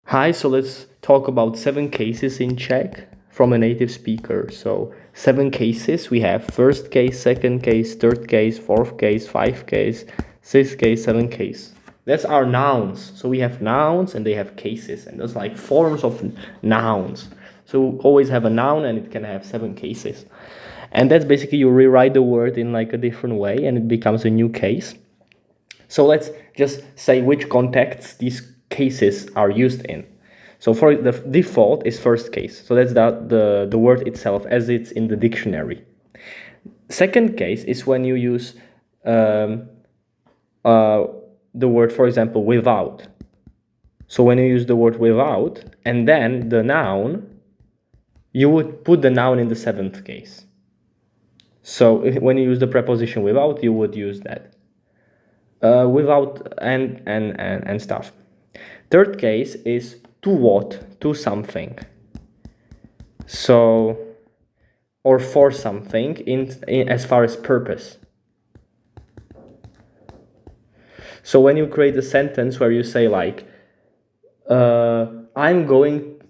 Hi, so let's talk about 7 cases in Czech from a native speaker. So 7 cases we have: first case, second case, third case, fourth case, fifth case, sixth case, seventh case. That's our nouns. So we have nouns and they have cases, and those like forms of nouns. So always have a noun and it can have 7 cases. And that's basically you rewrite the word in like a different way and it becomes a new case. So let's just say which contexts these cases are used in. So for the default is first case. So that's the word itself as it's in the dictionary. Second case is when you use the word, for example, without. So when you use the word without and then the noun, you would put the noun in the 7th case. So when you use the preposition without, you would use that. Without and stuff. Third case is to what? To something. So, or for something in as far as purpose. So when you create a sentence where you say like, I'm going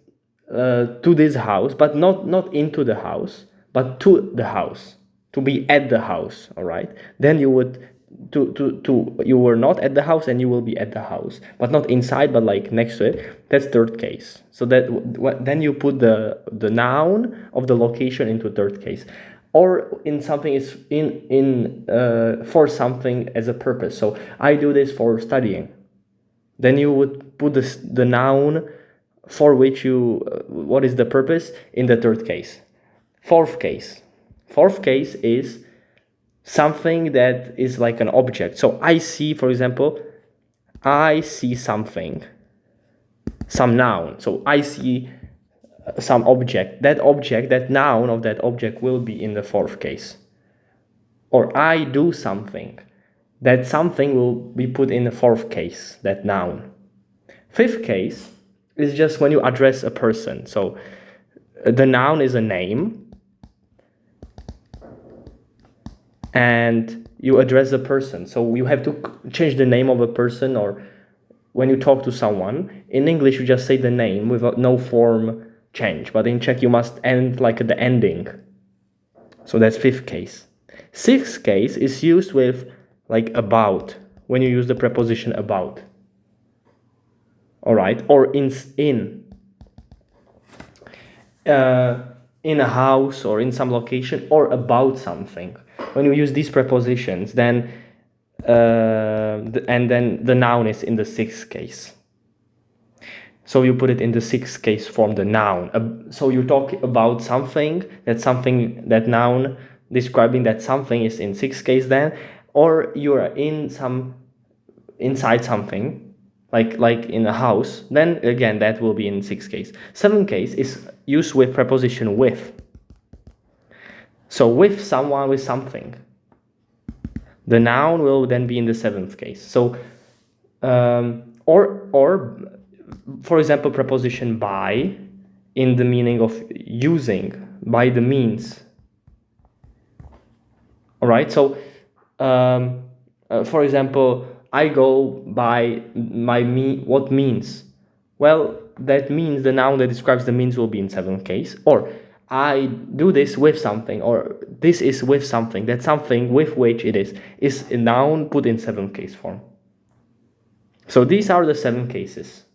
to this house, but not into the house, but to the house, to be at the house, all right? Then you would you were not at the house and you will be at the house, but not inside, but like next to it. That's third case. So that then you put the noun of the location into third case, or in something is in for something as a purpose. So I do this for studying. Then you would put the noun for which you what is the purpose in the third case. Fourth case is something that is like an object. So I see, for example, I see something, some noun. So I see some object. That noun of that object will be in the fourth case. Or I do something. That something will be put in the fourth case, that noun. Fifth case is just when you address a person. So the noun is a name, and you address a person. So you have to change the name of a person, or when you talk to someone, in English you just say the name without no form change, but in Czech you must end like at the ending. So that's fifth case. Sixth case is used with like about, when you use the preposition about. All right, or in a house or in some location or about something. When you use these prepositions, then and then the noun is in the sixth case. So you put it in the sixth case form, the noun. So you talk about something, that noun describing that something is in sixth case then, or you are inside something, like in a house, then again that will be in sixth case. Seventh case is used with preposition with. So with someone, with something. The noun will then be in the 7th case. So or for example, preposition by in the meaning of using, by the means. All right. So for example, I go by what means? Well, that means the noun that describes the means will be in 7th case. Or I do this with something, or this is with something. That something with which it is a noun put in 7th case form. So these are the 7 cases.